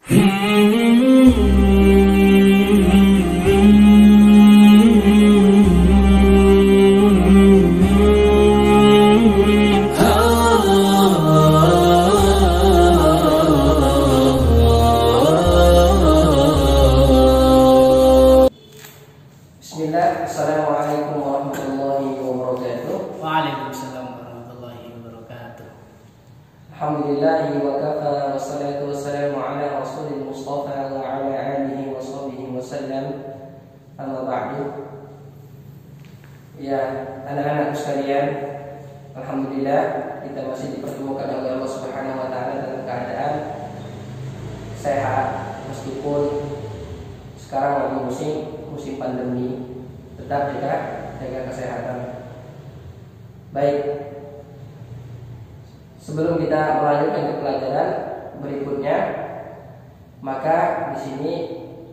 Bismillah, Assalamualaikum warahmatullahi wabarakatuh. Waalaikumsalam warahmatullahi wabarakatuh. Alhamdulillahi wa kafa, wassalatu wassalamu ala rasulil mustafa wa ala alihi wa sahbihi wa sallam. Amma ba'du. Ya, anak-anak sekalian, alhamdulillah kita masih dipertemukan oleh Allah Subhanahu wa taala dalam keadaan sehat meskipun sekarang lagi musim pandemi. Tetap jaga kesehatan. Baik. Sebelum kita melanjutkan ke pelajaran berikutnya, maka di sini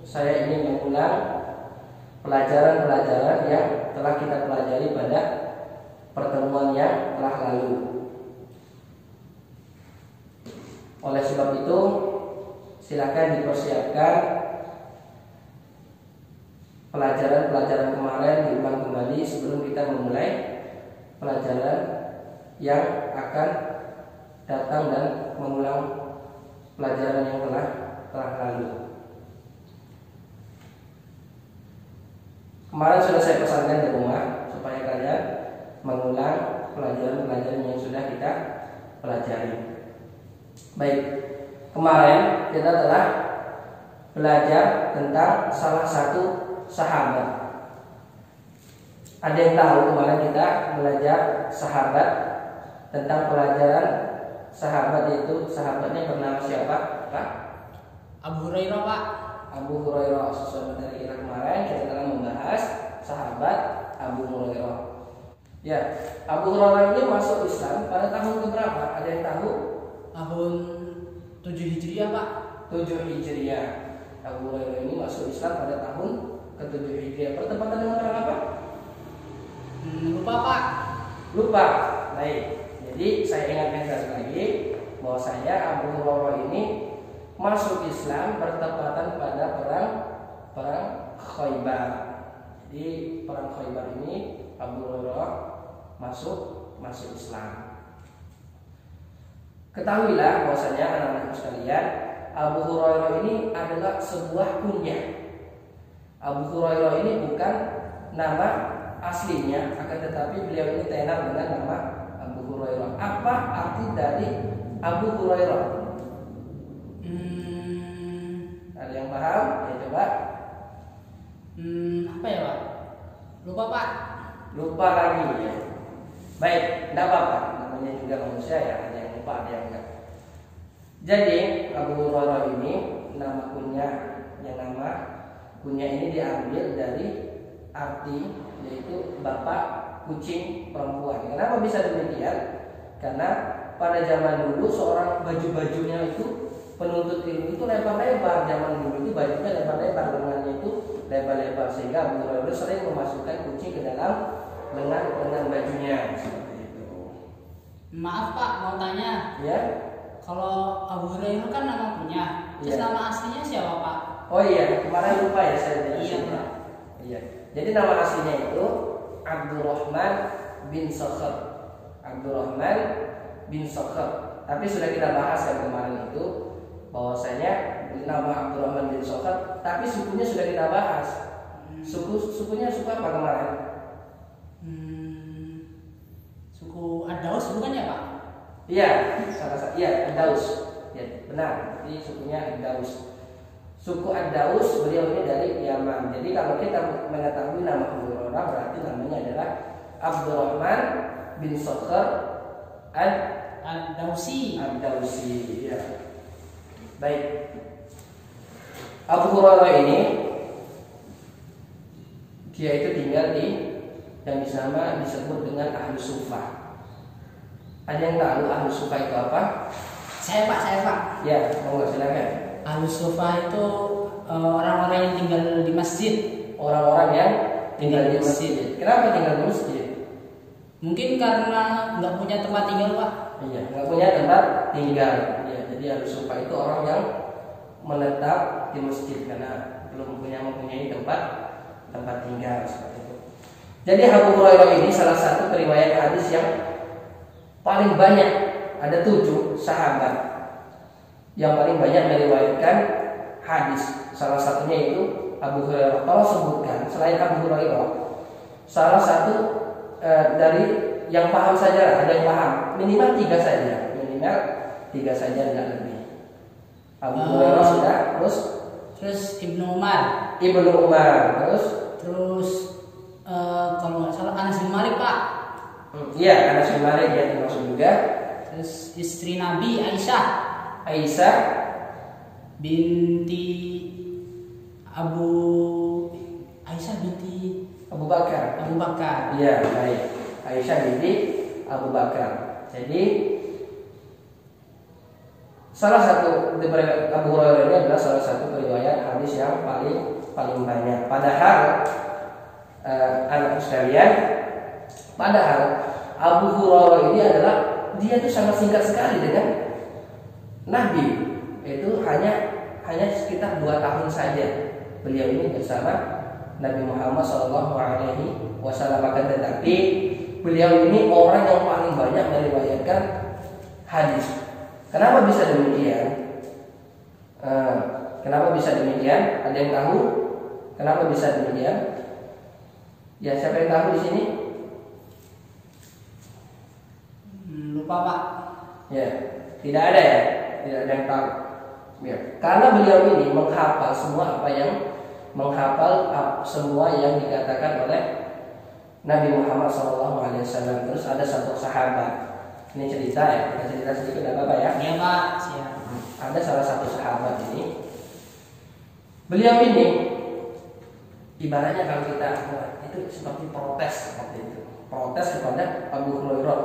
saya ingin mengulang pelajaran-pelajaran yang telah kita pelajari pada pertemuan yang telah lalu. Oleh sebab itu, silakan dipersiapkan pelajaran-pelajaran kemarin diulang kembali sebelum kita memulai pelajaran yang akan datang dan mengulang pelajaran yang telah lalu. Kemarin sudah saya pesankan di rumah supaya kalian mengulang pelajaran-pelajaran yang sudah kita pelajari. Baik, kemarin kita telah belajar tentang salah satu sahabat. Ada yang tahu kemarin kita belajar sahabat, tentang pelajaran sahabat, itu sahabatnya bernama siapa, Pak? Abu Hurairah, Pak. Abu Hurairah. Sesuai materi kita kemarin, kita telah membahas sahabat Abu Hurairah. Ya, Abu Hurairah ini masuk Islam pada tahun keberapa? Ada yang tahu? Tahun 7 Hijriah, Pak. 7 Hijriah. Abu Hurairah ini masuk Islam pada tahun ke-7 Hijriah. Bertepatan dengan tanggal apa? Lupa, Pak. Lupa. Baik. Jadi saya ingatkan sekali lagi bahwasanya Abu Hurairah ini masuk Islam bertepatan pada perang Khaybar. Jadi perang Khaybar ini Abu Hurairah masuk Islam. Ketahuilah bahwasanya anak-anak sekalian, Abu Hurairah ini adalah sebuah kunyah. Abu Hurairah ini bukan nama aslinya, akan tetapi beliau ini tenar dengan nama Abu Hurairah. Apa arti dari Abu Hurairah? Ada yang paham? Ya coba. Apa ya, Pak? Lupa, Pak. Lupa lagi ya. Baik, tidak apa-apa. Namanya juga manusia ya, ada yang lupa, ada yang enggak. Jadi Abu Hurairah ini nama kunyah ini diambil dari arti, yaitu bapak kucing perempuan. Kenapa bisa demikian? Karena pada zaman dulu seorang baju-bajunya itu penuntut ilmu itu lebar-lebar. Zaman dulu itu bajunya lebar-lebar, lengannya itu lebar-lebar, sehingga Abu Hurairah sering memasukkan kucing ke dalam lengan bajunya seperti itu. Maaf, Pak, mau tanya. Ya. Kalau Abu Hurairah kan nama punya. Terus nama aslinya siapa, Pak? Oh iya, kemarin lupa ya saya Iya, jelasin. Pak. Iya. Jadi nama aslinya itu Abdurrahman bin Sakhr. Abdurrahman bin Sakhr. Tapi sudah kita bahas kan kemarin itu bahwasanya nama Abdurrahman bin Sakhr, tapi sukunya sudah kita bahas. Sukunya suku apa kemarin? Suku Ad-Daus bukan ya, Pak? Iya, iya, Ad-Daus. Ya, benar. Jadi sukunya Ad-Daus. Suku Ad-Daus, beliau ini dari Yaman. Jadi kalau kita mengetahui nama Abu Hurairah, berarti namanya adalah Abdurrahman bin Sakhr Ad-Dausi. Ya. Baik. Abu Hurairah ini dia itu tinggal di yang disebut dengan Ahlus Sufah. Ada yang tahu Ahlus Sufah itu apa? Saya, Pak. Ya, mau nggak silakan. Ahlus Sufah itu orang-orang yang tinggal di masjid. Orang-orang yang tinggal di masjid. Kenapa tinggal di masjid? Mungkin karena nggak punya tempat tinggal, Pak. Iya, nggak punya tempat tinggal. Ya, jadi Ahlus Sufah itu orang yang menetap di masjid karena belum mempunyai tempat tinggal seperti itu. Jadi Abu Hurairah ini salah satu periwayat hadis yang paling banyak, ada 7 sahabat yang paling banyak meriwayatkan hadis. Salah satunya itu Abu Hurairah. Kalau sebutkan selain Abu Hurairah, salah satu dari yang paham saja, ada yang paham minimal 3 saja, tidak lebih. Abu Hurairah sudah, terus Ibnu Umar, terus kalau nggak salah Anas bin Malik, Pak. Iya, Anas bin Malik ya termasuk juga. Terus istri Nabi Aisyah binti Abu Bakar. Iya, baik. Aisyah binti Abu Bakar. Jadi salah satu Abu Hurairah ini adalah salah satu periwayat hadis yang paling banyak. Padahal anak sekalian, Abu Hurairah ini adalah dia itu sangat singkat sekali dengan Nabi. Itu hanya sekitar 2 tahun saja beliau ini bersama Nabi Muhammad SAW. Akan tetapi beliau ini orang yang paling banyak meriwayatkan hadis. Kenapa bisa demikian? Ada yang tahu kenapa bisa demikian? Ya, siapa yang tahu di sini? Lupa, Pak. Ya, tidak ada yang tahu. Ya, karena beliau ini menghafal semua yang dikatakan oleh Nabi Muhammad SAW. Terus ada satu sahabat. Ini cerita ya, kita cerita sedikit, tidak apa-apa ya? Iya, Pak. Siap. Ada salah satu sahabat ini. Beliau ini ibaratnya kalau kita itu seperti protes kepada Abu Hurairah.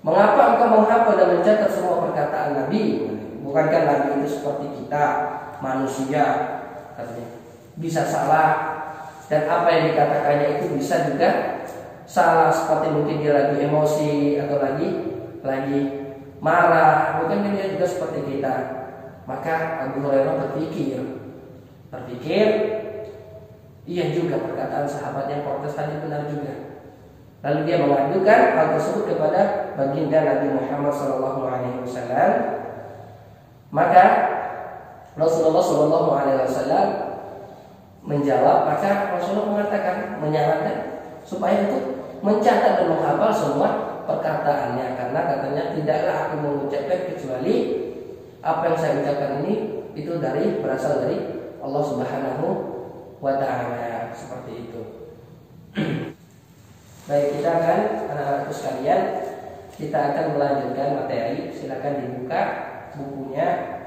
Mengapa engkau menghafal dan mencatat semua perkataan Nabi? Bukankah Nabi itu seperti kita, manusia, katanya, bisa salah, dan apa yang dikatakannya itu bisa juga salah, seperti mungkin dia lagi emosi atau lagi marah, bukan dia juga seperti kita. Maka Abu Hurairah berpikir, iya juga perkataan sahabat yang protes tadi benar juga. Lalu dia mengadukan hal tersebut kepada baginda Nabi Muhammad SAW. Maka Rasulullah SAW menjawab, maka Rasulullah mengatakan, menyarankan supaya itu mencatat dan menghafal semua perkataannya, karena katanya tidaklah aku mengucapkan kecuali apa yang saya ucapkan ini itu berasal dari Allah Subhanahu wa Ta'ala, seperti itu. Baik, kita akan, anak-anakku sekalian, kita akan melanjutkan materi. Silakan dibuka bukunya,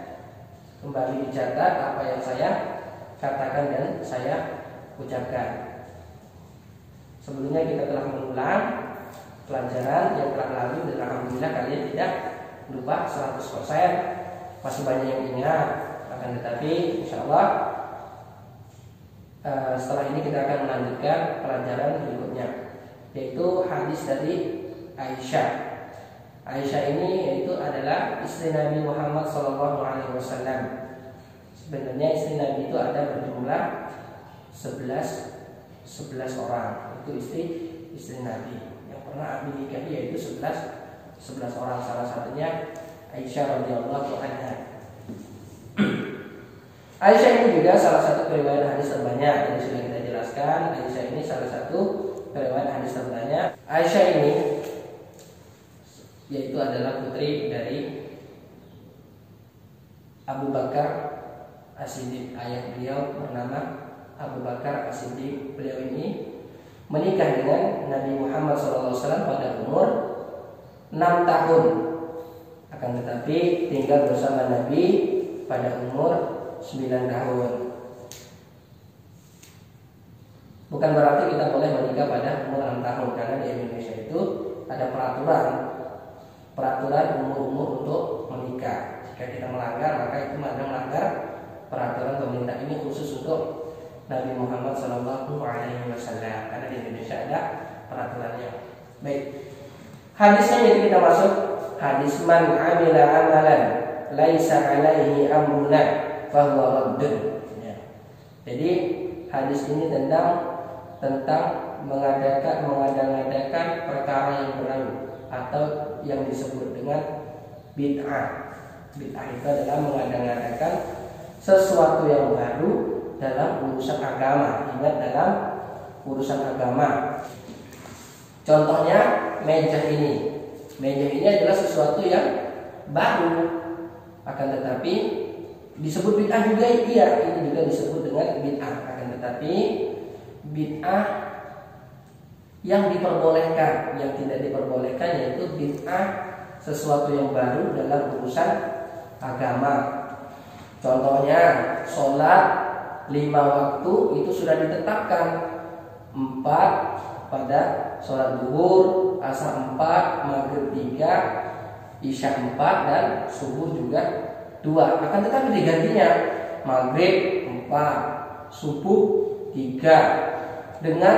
kembali dicatat apa yang saya katakan dan saya ucapkan. Sebelumnya kita telah mengulang pelajaran yang telah lalu dan alhamdulillah kalian tidak lupa 100%. Masih banyak yang ingat, akan tetapi insyaallah setelah ini kita akan melanjutkan pelajaran berikutnya, yaitu hadis dari Aisyah. Aisyah ini yaitu adalah istri Nabi Muhammad SAW. Sebenarnya istri Nabi itu ada berjumlah 11 orang. Itu istri Nabi yang pernah dinikahi yaitu 11 orang. Salah satunya Aisyah radhiyallahu anha. Aisyah ini juga salah satu periwayat hadis terbanyak. Jadi sudah kita jelaskan, Aisyah ini salah satu periwayat hadis terbanyak. Aisyah ini yaitu adalah putri dari Abu Bakar As-Siddiq. Ayah beliau bernama Abu Bakar As-Siddiq. Beliau ini menikah dengan Nabi Muhammad SAW pada umur 6 tahun. Akan tetapi tinggal bersama Nabi pada umur 9 tahun. Bukan berarti kita boleh menikah pada umur 6 tahun, karena di Indonesia itu ada peraturan umur untuk menikah. Jika kita melanggar, maka itu melanggar peraturan pemerintah. Ini khusus untuk Nabi Muhammad SAW, karena di Indonesia ada peraturannya. Baik, hadisnya jadi kita masuk hadis man amila amalan laisa alaihi amruna fahuwa raddun. Ya. Jadi hadis ini tentang mengadakan perkara yang baru atau yang disebut dengan bid'ah. Bid'ah itu adalah mengadakan sesuatu yang baru dalam urusan agama. Ingat, dalam urusan agama. Contohnya meja ini. Meja ini adalah sesuatu yang baru, akan tetapi disebut bid'ah juga. Iya, ini juga disebut dengan bid'ah. Akan tetapi bid'ah yang diperbolehkan, yang tidak diperbolehkan yaitu bid'ah sesuatu yang baru dalam urusan agama. Contohnya sholat 5 waktu itu sudah ditetapkan, 4 pada sholat zuhur, asar 4, maghrib 3, isya 4, dan subuh juga 2. Akan tetapi digantinya maghrib 4, subuh 3, dengan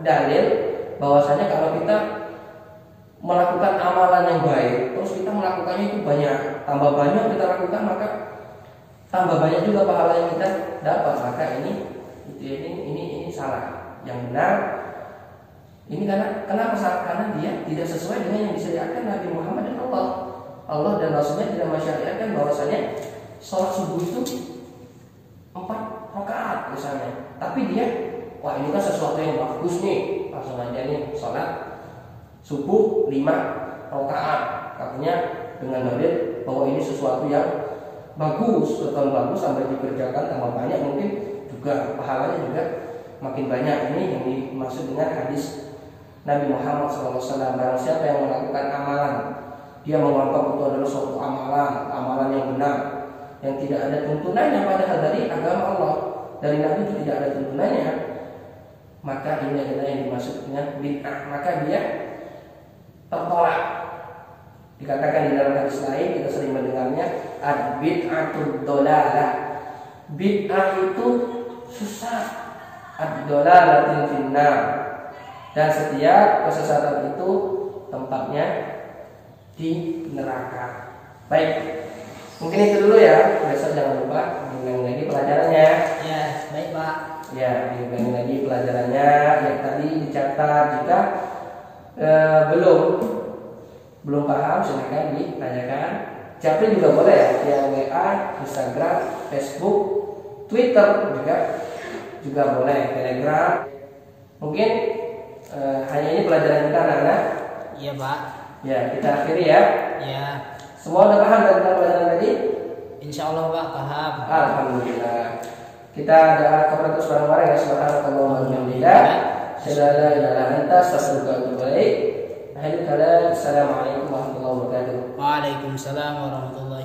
dalil bahwasanya kalau kita melakukan amalan yang baik, terus kita melakukannya itu banyak, tambah banyak kita lakukan, maka tambah banyak juga pahala yang kita dapat. Maka ini salah. Yang benar ini kenapa salah? Karena dia tidak sesuai dengan yang disyariatkan Nabi Muhammad dan Allah dan Rasulnya tidak mensyariatkan bahwasanya sholat subuh itu 4 rakaat misalnya. Tapi dia, wah ini kan sesuatu yang bagus nih, langsung aja nih sholat subuh 5 rakaat. Katanya dengan dalil bahwa ini sesuatu yang bagus, sesuatu yang bagus, sampai dikerjakan tambah banyak, mungkin juga pahalanya juga makin banyak. Ini yang dimaksud dengan hadis Nabi Muhammad SAW. Barang siapa yang melakukan amalan, dia menganggap itu adalah suatu amalan yang benar, yang tidak ada tuntunannya padahal dari agama Allah, dari Nabi itu tidak ada tuntunannya, maka ini adalah yang dimaksud dengan bid'ah. Maka dia tertolak. Dikatakan di dalam hadis lain, kita sering mendengarnya, ad-bid'atud dolalah. Bid'ah itu susah, ad-dolalatil finnar, dan setiap kesesatan itu tempatnya di neraka. Baik, mungkin itu dulu ya. Besok jangan lupa diulangi lagi pelajarannya. Ya, baik Pak. Ya, diulangi lagi pelajarannya. Yang tadi dicatat. Jika belum paham, silakan ditanyakan. Japri juga boleh ya, via WA, Instagram, Facebook, Twitter juga boleh, Telegram. Mungkin hanya ini pelajaran kita, anak-anak. Iya Pak. Ya, kita akhiri ya. Ya. Semua udah paham tentang pelajaran tadi? Insya Allah Pak paham. Alhamdulillah. Kita doa kepada Tuhan bareng-bareng ya. Subhanallah wa bihamdillah. Asyhadu an la ilaha illa anta astaghfiruka wa atubu ilaik. Assalamualaikum warahmatullahi wabarakatuh. Waalaikumsalam warahmatullahi